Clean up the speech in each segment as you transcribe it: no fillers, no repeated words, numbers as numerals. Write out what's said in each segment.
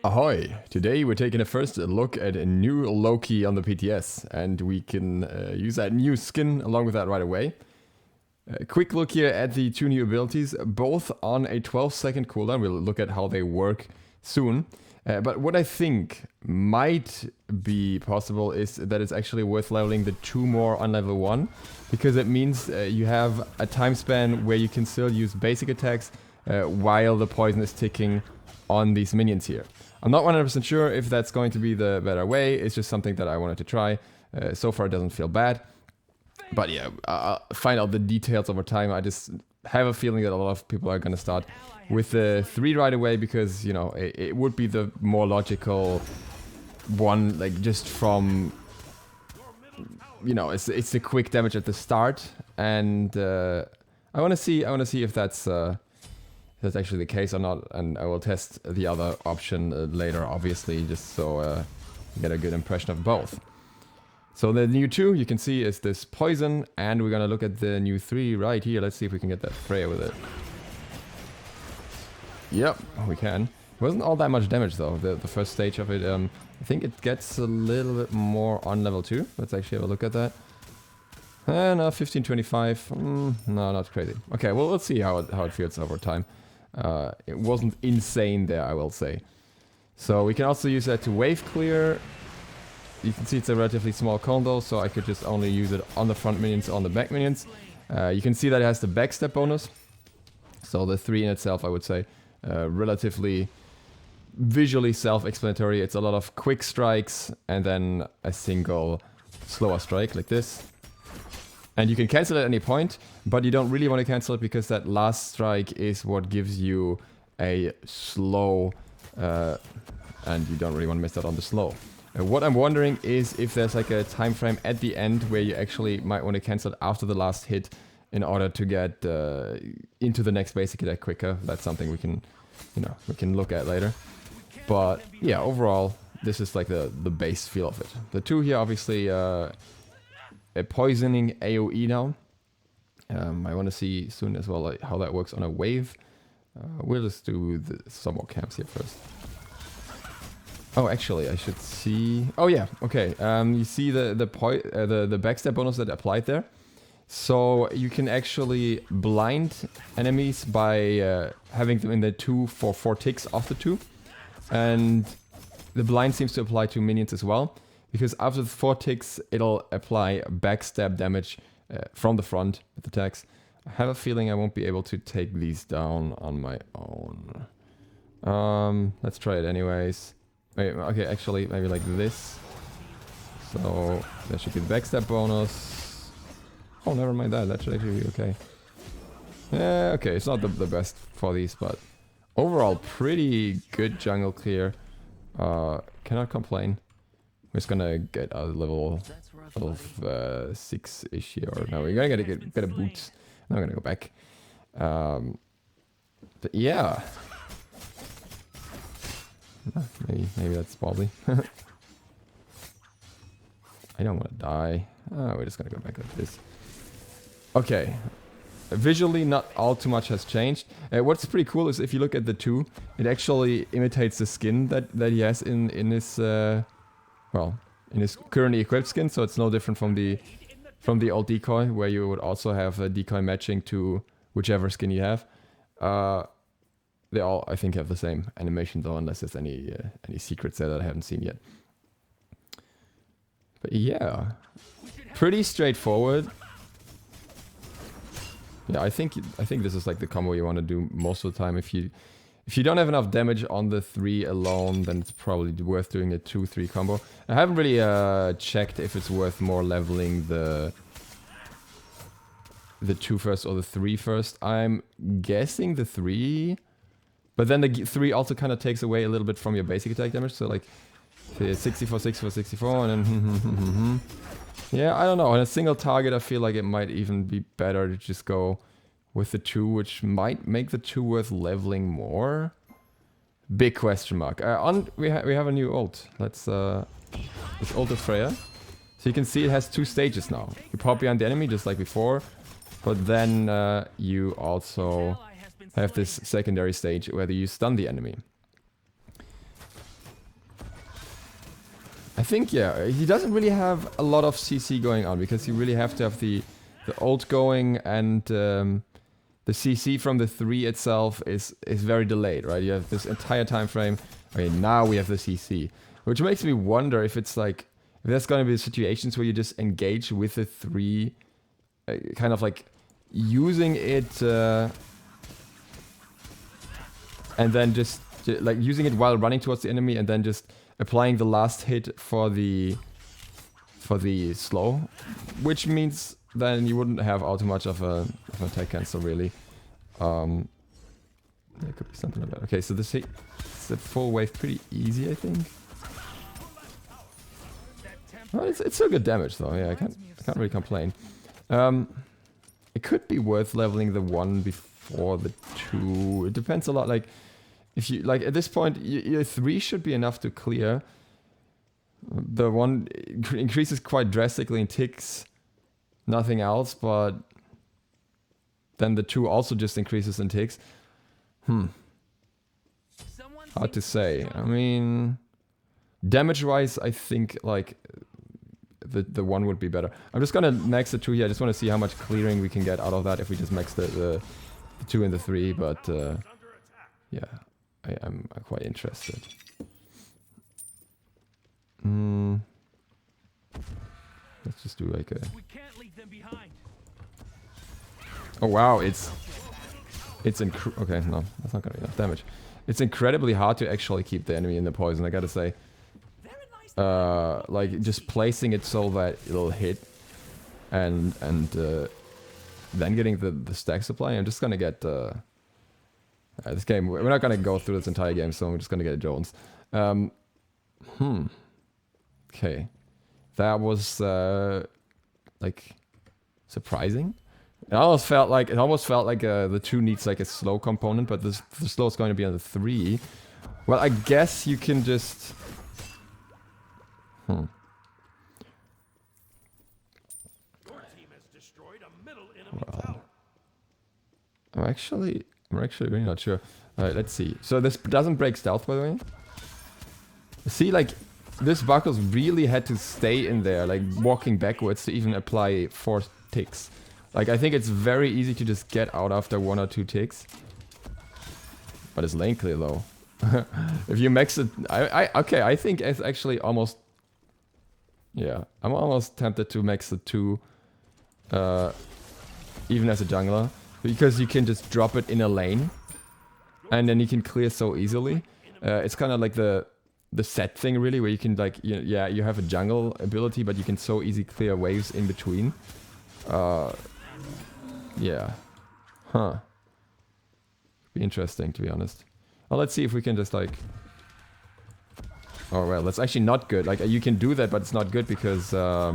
Ahoy! Today we're taking a first look at a new Loki on the PTS, and we can use that new skin along with that right away. A quick look here at the two new abilities, both on a 12-second cooldown. We'll look at how they work soon. But what I think might be possible is that it's actually worth leveling the two more on level 1, because it means you have a time span where you can still use basic attacks while the poison is ticking on these minions here. I'm not 100% sure if that's going to be the better way. It's just something that I wanted to try. So far it doesn't feel bad. But yeah, I'll find out the details over time. I just have a feeling that a lot of people are going to start with the 3 right away, because, you know, it would be the more logical one, like just from, you know, it's the quick damage at the start, and I want to see if that's actually the case or not, and I will test the other option later, obviously, just so you get a good impression of both. So the new 2, you can see, is this poison, and we're gonna look at the new 3 right here. Let's see if we can get that Freya with it. Yep, we can. It wasn't all that much damage though, the first stage of it. I think it gets a little bit more on level 2. Let's actually have a look at that. No, 1525. No, not crazy. Okay, well, let's see how it feels over time. It wasn't insane there, I will say. So we can also use that to wave clear. You can see it's a relatively small cone though, so I could just only use it on the front minions, on the back minions. You can see that it has the backstep bonus. So the 3 in itself, I would say, relatively visually self-explanatory. It's a lot of quick strikes and then a single slower strike like this. And you can cancel it at any point, but you don't really want to cancel it because that last strike is what gives you a slow, and you don't really want to miss that on the slow. What I'm wondering is if there's like a time frame at the end where you actually might want to cancel it after the last hit in order to get into the next basic attack quicker. That's something we can, you know, we can look at later. But yeah, overall, this is like the base feel of it. The 2 here, obviously, a poisoning AoE now. I want to see soon as well like, how that works on a wave. We'll just do some more camps here first. Oh, actually, I should see. Oh yeah, okay. You see the backstab bonus that applied there. So you can actually blind enemies by having them in the 2 for 4 ticks of the 2, and the blind seems to apply to minions as well. Because after the 4 ticks, it'll apply backstab damage from the front with attacks. I have a feeling I won't be able to take these down on my own. Let's try it anyways. Wait, okay, actually, maybe like this. So, there should be the backstab bonus. Oh, never mind that. That should actually be okay. Yeah, okay, it's not the best for these, but overall, pretty good jungle clear. Cannot complain. We're just gonna get a level 6-ish here, or no, we're gonna get a boot. I'm gonna go back. But yeah, maybe that's ballsy. I don't want to die. We're just gonna go back like this. Okay. Visually, not all too much has changed. What's pretty cool is if you look at the 2, it actually imitates the skin that he has in his well, in his currently equipped skin, so it's no different from the old decoy, where you would also have a decoy matching to whichever skin you have. They all, I think, have the same animation though, unless there's any secrets there that I haven't seen yet. But yeah, pretty straightforward. Yeah, I think this is like the combo you want to do most of the time. If you don't have enough damage on the 3 alone, then it's probably worth doing a 2-3 combo. I haven't really checked if it's worth more leveling the 2 first or the 3 first. I'm guessing the 3, but then the 3 also kind of takes away a little bit from your basic attack damage. So like 64, 64, 64, and then yeah, I don't know. On a single target, I feel like it might even be better to just go with the 2, which might make the 2 worth leveling more. Big question mark. We have a new ult. Let's it's ult of Freya. So you can see it has 2 stages now. You pop behind the enemy just like before, but then you also have this secondary stage where you stun the enemy. I think, yeah, he doesn't really have a lot of CC going on because you really have to have the ult going, and the CC from the 3 itself is very delayed, right? You have this entire time frame. Okay, now we have the CC, which makes me wonder if it's like, if there's going to be situations where you just engage with the 3, kind of like using it, and then just like using it while running towards the enemy, and then just applying the last hit for the slow, which means then you wouldn't have all too much of an attack cancel really. There could be something like that. Okay, so this hit, the full wave pretty easy, I think. Well, it's still good damage though. Yeah, I can't really complain. It could be worth leveling the 1 before the 2. It depends a lot. Like, if you like at this point, your 3 should be enough to clear. The 1 increases quite drastically in ticks, nothing else. But then the 2 also just increases in ticks. Hard to say. I mean, damage-wise, I think like the 1 would be better. I'm just gonna max the 2 here. I just want to see how much clearing we can get out of that if we just max the 2 and the 3. But yeah, I'm quite interested. Let's just do like a. Oh wow, it's okay. No, that's not gonna be enough damage. It's incredibly hard to actually keep the enemy in the poison, I gotta say. Like just placing it so that it'll hit, and then getting the stack supply. I'm just gonna get this game. We're not gonna go through this entire game, so I'm just gonna get Jones. Okay, that was like surprising. It almost felt like the 2 needs like a slow component, but the slow is going to be on the 3. Well, I guess you can just. Well, I'm actually really not sure. Alright, let's see. So this doesn't break stealth, by the way. See, like this Buckles really had to stay in there, like walking backwards to even apply 4 ticks. Like, I think it's very easy to just get out after 1 or 2 ticks. But it's lane clear though. If you max it, okay, I think it's actually almost. Yeah, I'm almost tempted to max the 2, even as a jungler, because you can just drop it in a lane, and then you can clear so easily. It's kind of like the set thing really, where you can like, yeah, you have a jungle ability, but you can so easy clear waves in between. Yeah. Huh. Be interesting, to be honest. Well, let's see if we can just like. Oh well, that's actually not good. Like you can do that, but it's not good because yeah,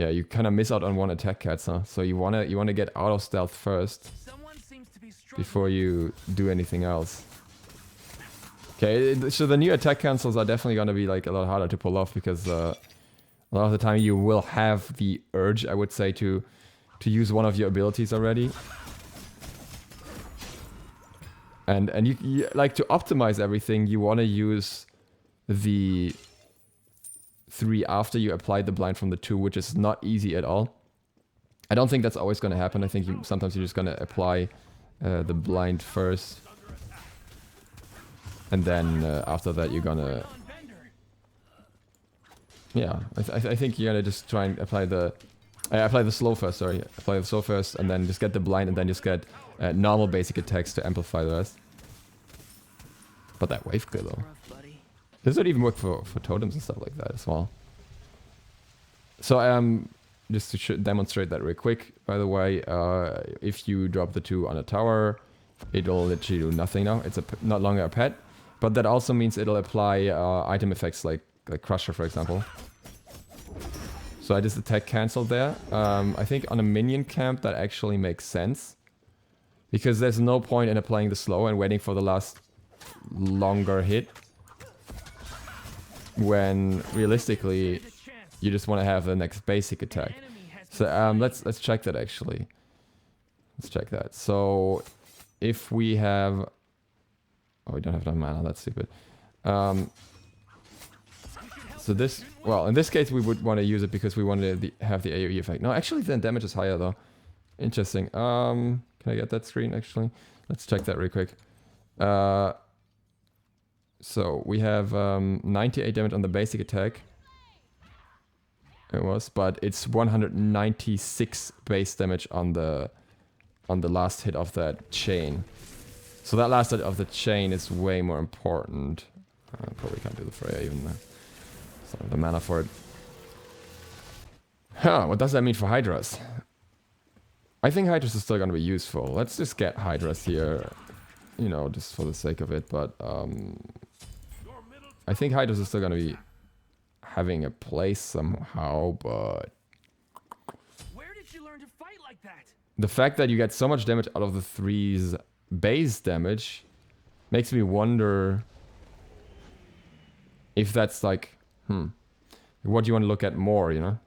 you kind of miss out on 1 attack cats, huh? So you wanna get out of stealth first before you do anything else. Okay, so the new attack cancels are definitely gonna be like a lot harder to pull off because a lot of the time you will have the urge, I would say, to use one of your abilities already. And you like to optimize everything, you want to use the 3 after you apply the blind from the 2, which is not easy at all. I don't think that's always going to happen. I think sometimes you're just going to apply the blind first. And then after that you're going to. Yeah, I think you're going to just try and apply the slow first, sorry. Apply the slow first and then just get the blind and then just get normal basic attacks to amplify the rest. But that wave clear though. This would even work for totems and stuff like that as well. So just to demonstrate that real quick, by the way, if you drop the 2 on a tower, it'll literally do nothing now. It's not longer a pet, but that also means it'll apply item effects like Crusher, for example. So I just attack cancel there. I think on a minion camp that actually makes sense. Because there's no point in applying the slow and waiting for the last longer hit. When realistically you just want to have the next basic attack. So let's check that actually. Let's check that. So if we have. Oh, we don't have enough mana, that's stupid. So this, well, in this case we would want to use it because we want to have the AoE effect. No, actually then damage is higher though. Interesting. Can I get that screen actually? Let's check that real quick. So we have 98 damage on the basic attack. It was, but it's 196 base damage on the last hit of that chain. So that last hit of the chain is way more important. Probably can't do the Freya even though. So the mana for it. Huh, what does that mean for Hydras? I think Hydras is still gonna be useful. Let's just get Hydras here, you know, just for the sake of it, but I think Hydras is still gonna be having a place somehow, but where did you learn to fight like that? The fact that you get so much damage out of the 3's base damage makes me wonder if that's like, what do you want to look at more, you know?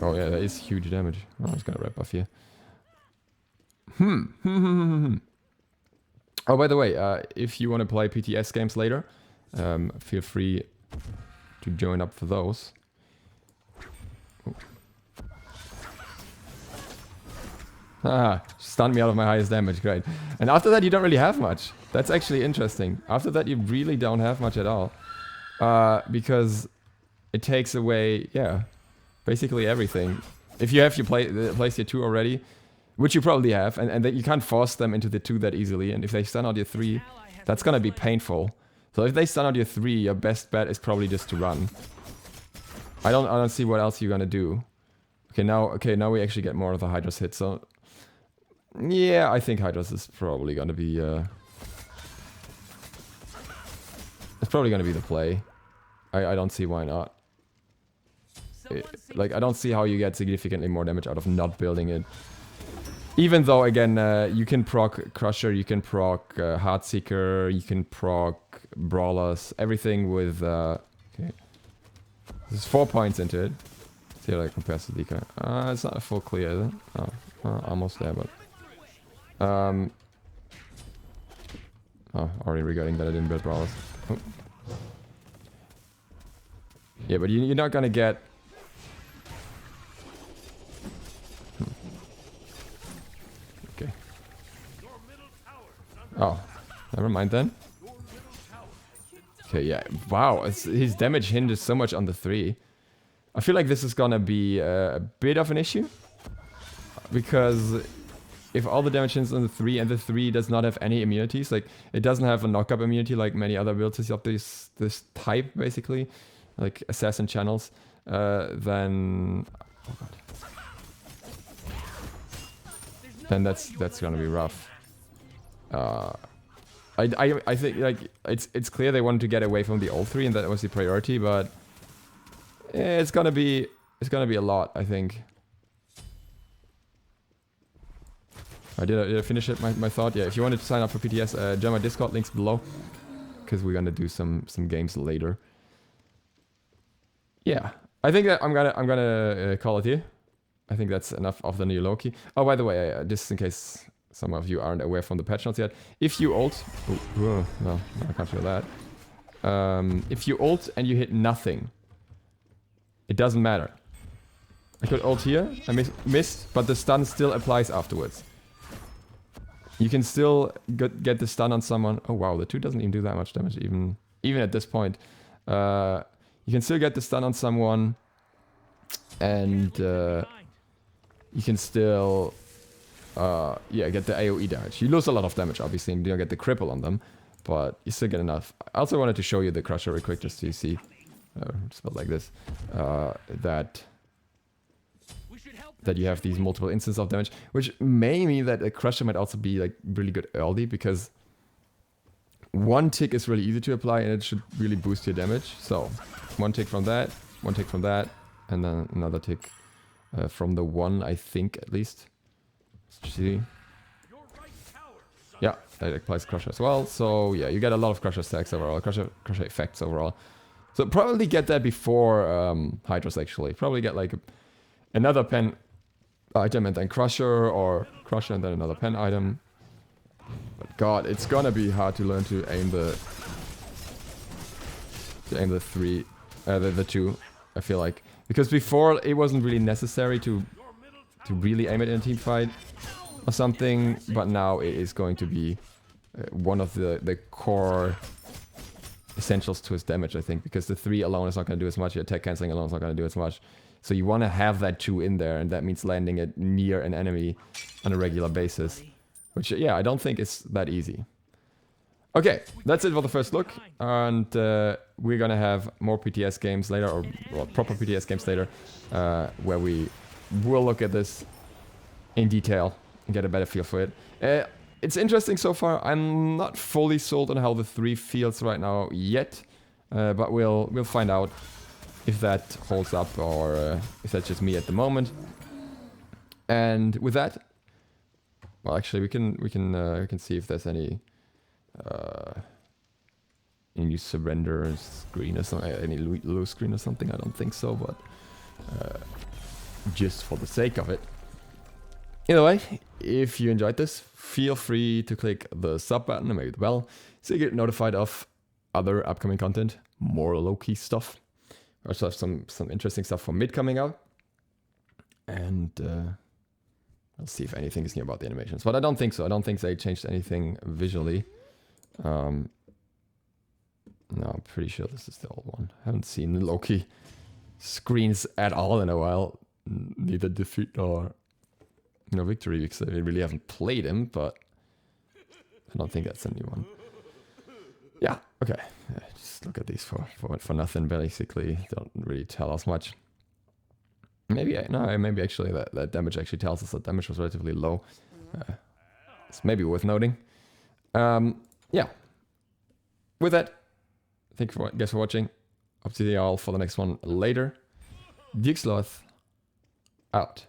Oh yeah, that is huge damage. Oh, I was gonna wrap off here. Oh, by the way, if you want to play PTS games later, feel free to join up for those. Ah, stunned me out of my highest damage, great. And after that you don't really have much. That's actually interesting. After that you really don't have much at all. Because it takes away, yeah, basically everything. If you have your place your 2 already, which you probably have, and that you can't force them into the 2 that easily, and if they stun out your 3, that's gonna be painful. So if they stun out your 3, your best bet is probably just to run. I don't see what else you're gonna do. Okay, now we actually get more of the Hydras hit, so yeah, I think Hydras is probably gonna be it's probably gonna be the play. I don't see why not. Like, I don't see how you get significantly more damage out of not building it. Even though, again, you can proc Crusher, you can proc Heartseeker, you can proc Brawlers, everything with... okay. There's 4 points into it. Let's see how that compares to Dika. It's not a full clear, is it? Oh, almost there, but... oh, already regretting that I didn't build Brawlers. Oh. Yeah, but you're not gonna get... Okay. Oh, never mind then. Okay, yeah. Wow, his damage hinges so much on the 3. I feel like this is gonna be a bit of an issue. Because if all the damage hinges on the 3 and the 3 does not have any immunities, like it doesn't have a knock-up immunity like many other builds of this type, basically, like assassin channels, then... Oh god. Then that's gonna be rough. I think like it's clear they wanted to get away from the old 3 and that was the priority, but it's gonna be a lot, I think. Did I finish it? My thought? Yeah. If you wanted to sign up for PTS, join my Discord, links below, because we're gonna do some games later. Yeah, I think that I'm gonna call it here. I think that's enough of the new Loki. Oh, by the way, just in case some of you aren't aware from the patch notes yet, if you ult, no, I can't feel that. If you ult and you hit nothing, it doesn't matter. I could ult here, I missed, but the stun still applies afterwards. You can still get the stun on someone. Oh wow, the 2 doesn't even do that much damage, even at this point. You can still get the stun on someone, and you can still, yeah, get the AoE damage. You lose a lot of damage, obviously, and you don't get the cripple on them, but you still get enough. I also wanted to show you the Crusher real quick, just so you see, spelled like this, that you have these multiple instances of damage, which may mean that a Crusher might also be like really good early, because 1 tick is really easy to apply and it should really boost your damage. So 1 tick from that, 1 tick from that, and then another tick from the 1, I think, at least. Let's see. Yeah, that applies Crusher as well. So yeah, you get a lot of Crusher stacks overall, Crusher effects overall. So probably get that before Hydras, actually. Probably get like another pen item and then Crusher, or Crusher and then another pen item. But god, it's gonna be hard to learn to aim the to aim the 2, I feel like. Because before it wasn't really necessary to really aim it in a team fight or something, but now it is going to be one of the core essentials to his damage, I think, because the 3 alone is not going to do as much, your attack cancelling alone is not going to do as much. So you want to have that 2 in there, and that means landing it near an enemy on a regular basis. Which, yeah, I don't think is that easy. Okay, that's it for the first look, and we're gonna have more PTS games later, or well, proper PTS games later, where we will look at this in detail and get a better feel for it. It's interesting so far. I'm not fully sold on how the 3 feels right now yet, but we'll find out if that holds up or if that's just me at the moment. And with that, well, actually, we can see if there's any new surrender screen or something, any low screen or something. I don't think so, but just for the sake of it. Either way, if you enjoyed this, feel free to click the sub button and maybe the bell so you get notified of other upcoming content, more low-key stuff. We also have some interesting stuff for mid coming out, and I'll see if anything is new about the animations, but I don't think so. I don't think they changed anything visually. No, I'm pretty sure this is the old one. I haven't seen the Loki screens at all in a while. Neither defeat nor victory, because I really haven't played him, but I don't think that's a new one. Yeah, okay. Just look at these for nothing, basically. Don't really tell us much. Maybe actually that damage actually tells us that damage was relatively low. It's maybe worth noting. Yeah. With that, thank you guys for watching. Hope to see you all for the next one later. ZiSotto out.